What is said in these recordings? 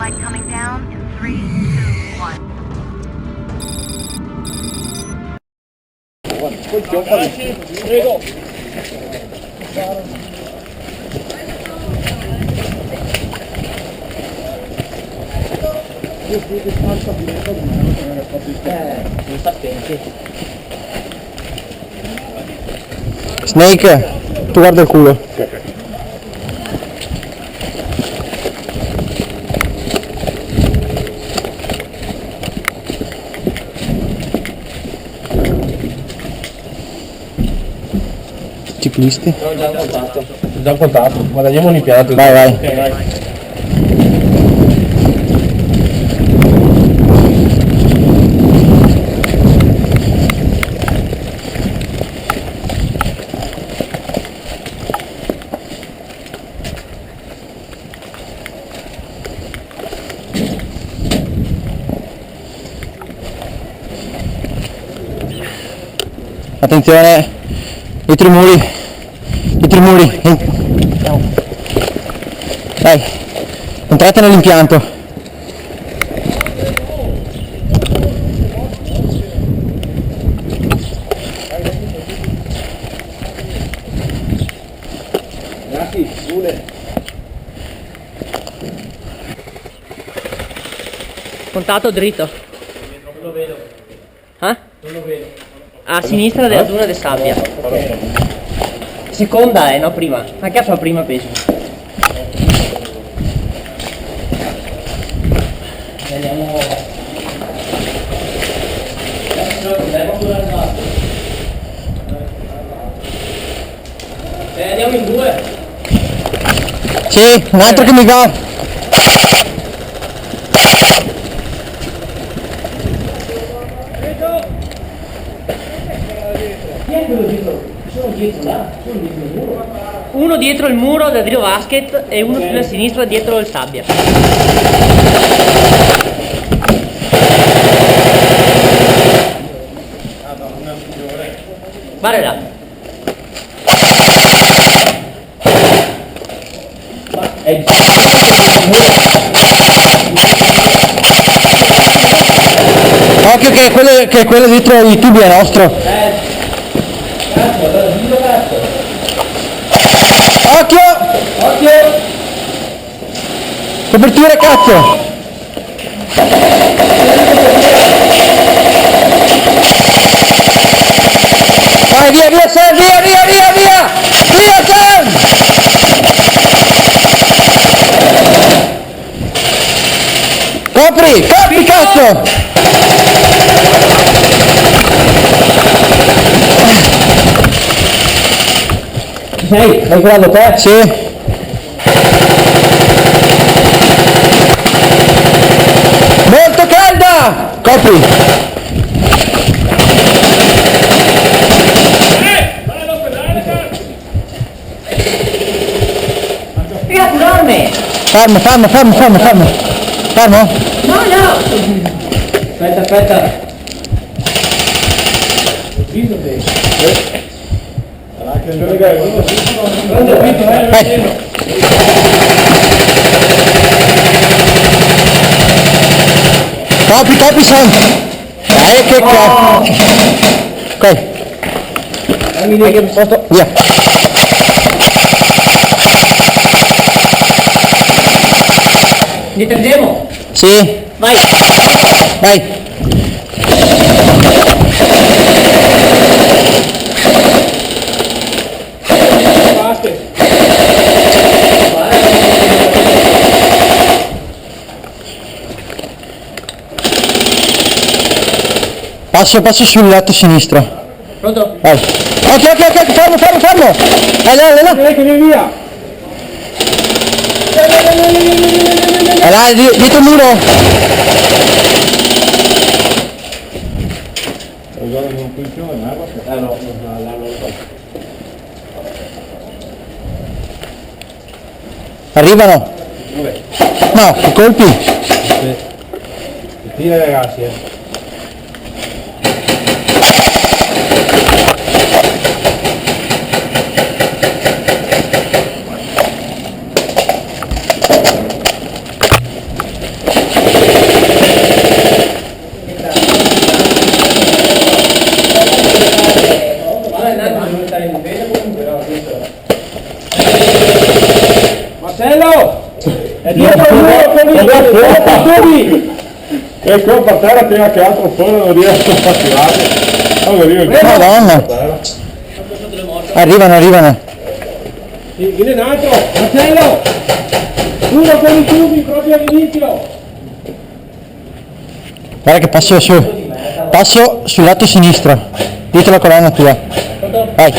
Dynamite coming down in 3, 2, 1. Snake, tu guarda il culo. Ciclisti? Ho già contato, guadagniamo un'impianto. Vai, vai. Ok, vai. Attenzione, dietro i muri, dai, entrate nell'impianto. Contato dritto. Non lo vedo. Eh? Non lo vedo. A sinistra della duna di sabbia. Va bene. Seconda no prima. Anche a sua prima peso. Andiamo. Andiamo pure al basso. Andiamo in due. Sì, un altro che mi va. Uno dietro il muro del Rio Basket e uno sulla sinistra dietro il sabbia. Guarda là. Occhio che quello dietro i tubi è nostro. Cazzo, allora dillo cazzo. Occhio! Occhio. Copertura, cazzo! Vai, via, via, Sam, via, via, via, via! Via, Sam! Copri, copri, cazzo! Sei? Stai curando te? Sì. Molto calda! Copri! Ragazzi, enorme! Fermo, fermo, fermo, fermo, fermo! Fermo? No, no! Aspetta, aspetta. Visto te? Copri, copri, Sam! Che cazzo! Ok. Dammi che posto. Via! Detergemo! Sì! Vai! Vai! Passo sul lato sinistro. Pronto? Vai. Ok, fermo, fermo, fermo! È là! Via! È là, dietro il muro! Non funziona, no, Arrivano! Dove? No, che colpi! Tira ragazzi, Marcello! È dietro il muro, Tobi! E qua per terra prima che altro fuori non riesco a tirare. Madonna. Arrivano. Viene un altro! Marcello! Uno con i tubi proprio all'inizio! Guarda che passo su. Passo sul lato sinistro. Dietro la colonna tua. Vai.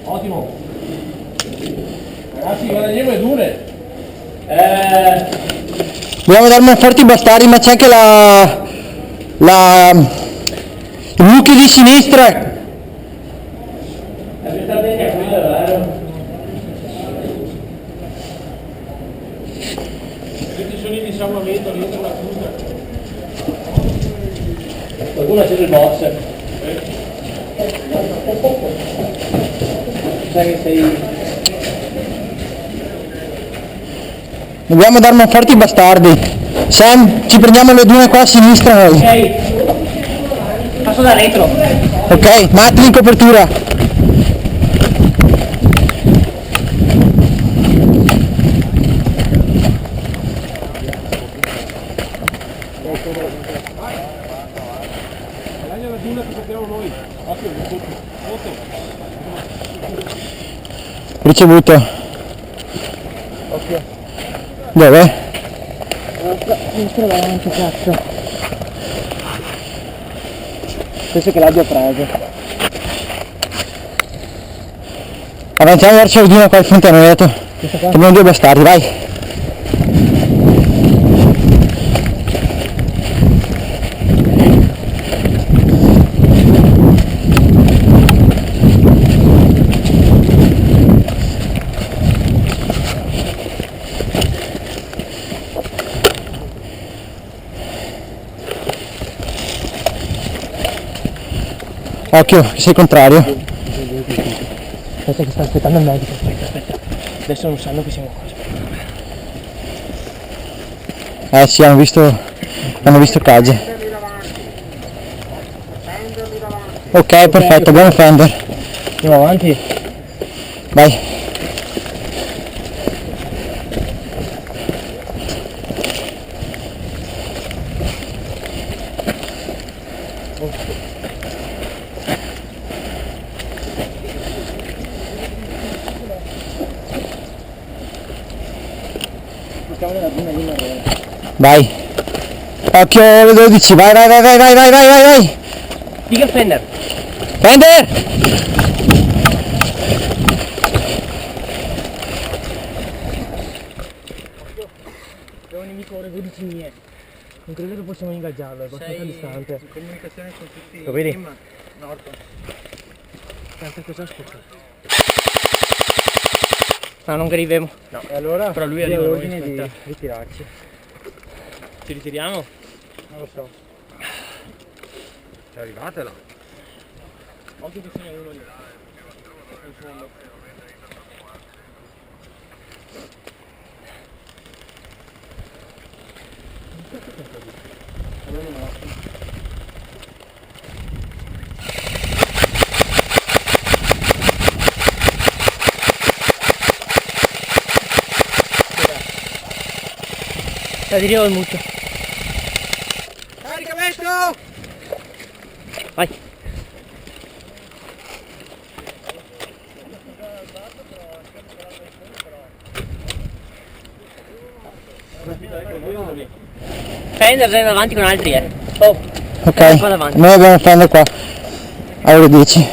Ottimo! Ragazzi, guadagniamo le dure! Dobbiamo darmi forti bastardi, ma c'è anche il mucchio di sinistra. Questi sono i disarmamento dietro la punta. Qualcuno c'è il box. Sai che sei... Dobbiamo darmi forti bastardi. Sam, ci prendiamo le due qua a sinistra noi. Ok. Passo da retro. Ok, Matti in copertura. Ricevuto. Dove? Sinistra davanti, cazzo. Penso che l'abbia preso. Avanziamo verso il dino qua il fontaneto. Abbiamo due bastardi, vai. Occhio, sei contrario. Aspetta che sta aspettando il medico, aspetta. Adesso non sanno che siamo qua. Sì, hanno visto Cage. Ok, perfetto, buon Fender. Andiamo avanti. Vai. Vai. Occhio le 12, vai. Dica Fender. Fender! C'è un nemico ore 12 mie. Non credo che possiamo ingaggiarlo, è abbastanza distante. In comunicazione con tutti. Lo vedi? Aspetta, cosa ascolta? No, non arriviamo. No. E allora? Però lui arriva, l'ordine di ritirarci. Ci ritiriamo? Non lo so. C'è arrivatela. Occhio che ce n'è uno lì. In fondo. Adiriamo il mucchio. Carica maestro! Vai. Fender sei davanti con altri, Oh. Ok, Qua davanti. noi abbiamo Fender qua. A ore 10.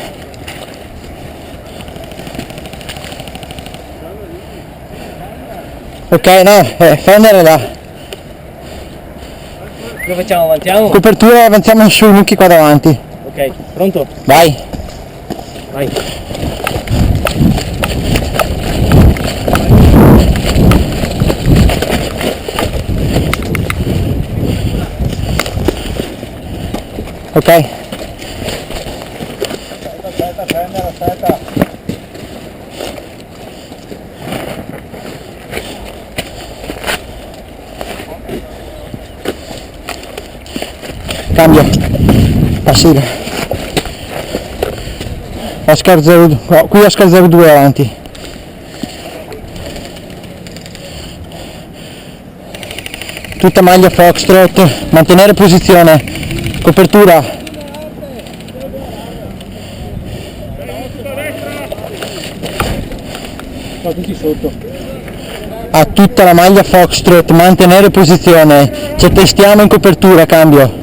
Ok, no, Fender è là. Cosa facciamo? Avanziamo? Copertura, avanziamo sui mucchi qua davanti. Ok, pronto? Vai. Vai. Ok. Aspetta. cambio. Passila. Oscar 02, no, qui Oscar 02 avanti. Tutta maglia Foxtrot, mantenere posizione, copertura. Sono tutti sotto. A tutta la maglia Foxtrot, mantenere posizione, ci testiamo in copertura, cambio.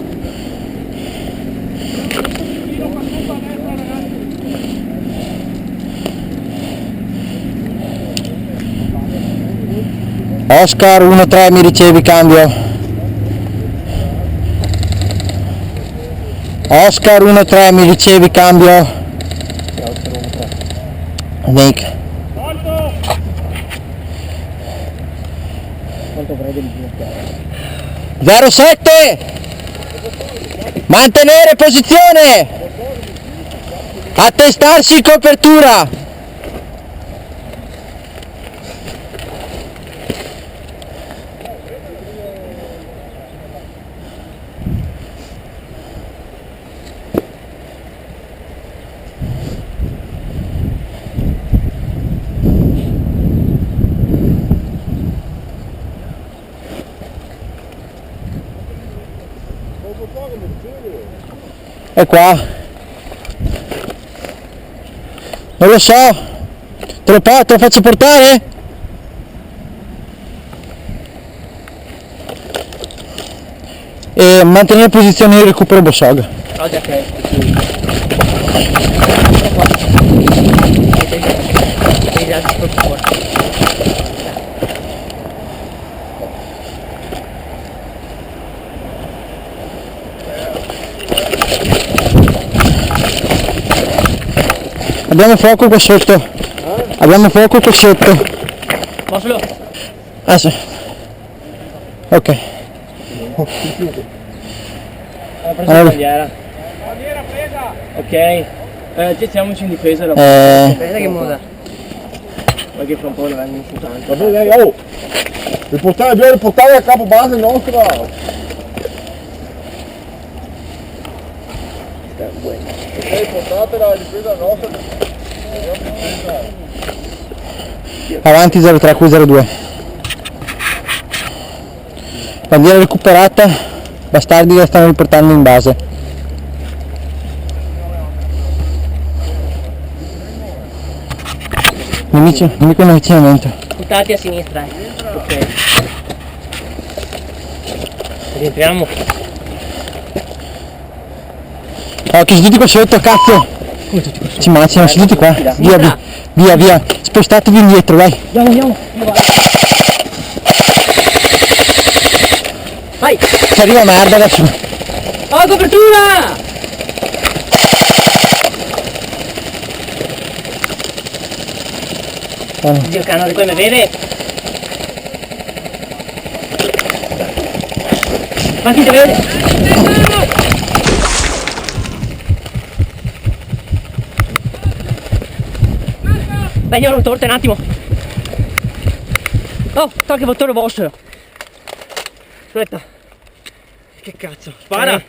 Oscar 1-3, mi ricevi, cambio. Oscar 1-3, mi ricevi, cambio. Nick. Quanto prende di ginocchiare? 07, mantenere posizione, attestarsi in copertura. È qua. Non lo so. Te lo faccio portare? E mantenere posizione di recupero Bossoga. Ok. Abbiamo fuoco qua sotto. Abbiamo fuoco qua sotto. Poslo. Ah sì. Ok. Ha preso la bandiera. Bandiera presa! Ok. Gestiamoci in difesa dopo. Aspetta che moda. Perché fra un po' ne vengono su tanto. Va bene, oh! Dobbiamo riportare a capo base nostra! Portatela a difesa nostra. Avanti 03, qui 02. Bandiera recuperata, bastardi la stanno riportando in base. Nemico in avvicinamento. Puntati a sinistra. Ok. Rientriamo. Occhio, sono tutti qua sotto, cazzo! Ci macinano, sono tutti qua. Via. Spostatevi indietro, vai. Andiamo. Vai! Ci arriva merda adesso. Oh, copertura! Dio cano, come vede? Ma chi te vede? Beh, io ho torto un attimo. Oh, tocca il motore vostro. Aspetta. Che cazzo? Spara!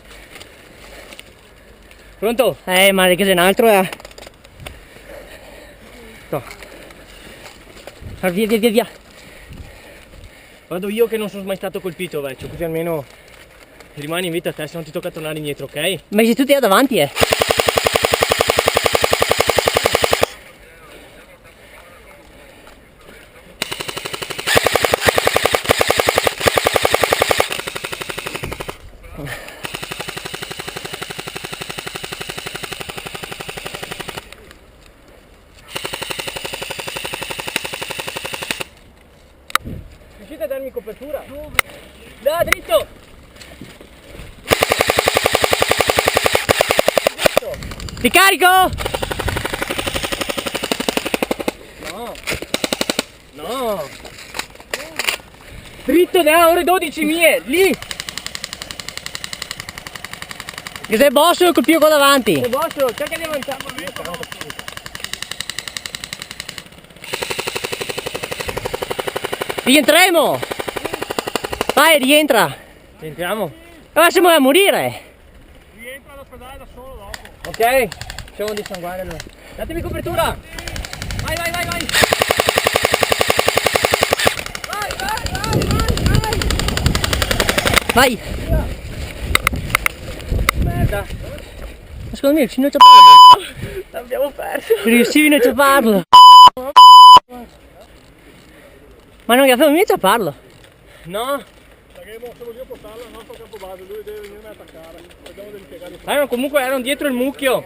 Pronto? Ma che c'è un altro No. Via. Vado io che non sono mai stato colpito, vecchio, così almeno rimani in vita a te, se non ti tocca tornare indietro, ok? Ma sei tutti là davanti, Riuscite a darmi copertura? Dove? Da, dritto! Ricarico! No! Dritto da ore 12 mie, lì! Che sei bosso col più qua davanti? Sei bosso, cerca di avanzare. Rientremo! Vai, rientra! Rientriamo? Ma siamo a morire! all'ospedale da solo dopo. Ok, facciamo dissanguare allora. Datemi copertura! Vai, vai, vai, vai! Vai, vai, vai, vai, vai! Vai! Merda! Ma secondo me riuscivi a ciaparlo! L'abbiamo perso! Riuscivi a ciaparlo! Ma non riuscivi a ciaparlo! No! Perché sono io a portarlo al nostro campo base, lui deve venirmi a attaccare. Vediamo di piegare. Ma comunque erano dietro il mucchio!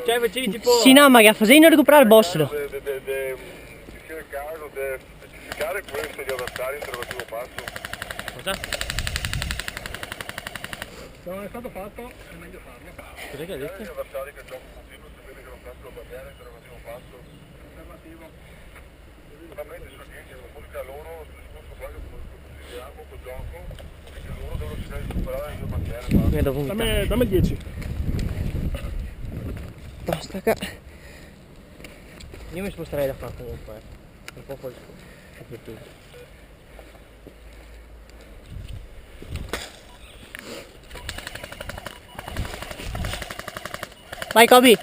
Cioè facevi tipo... Sì no, ma che facevi non recuperare il bossolo! Sia il caso di specificare questo gli avversari interrogativo passo. Cosa? Se non è stato fatto è meglio farlo. Cos'è che ha detto? Gli avversari che gioco continuo sapere che non passano va bene, interrogativo passo. Alternativo. Solamente su 10, comunica loro il discorso qua che consideriamo quel gioco e che loro devono cercare di superare il bandiere. Dammi 10. Basta che... Io mi sposterei da qua comunque. Un po' così. Vai Kobe!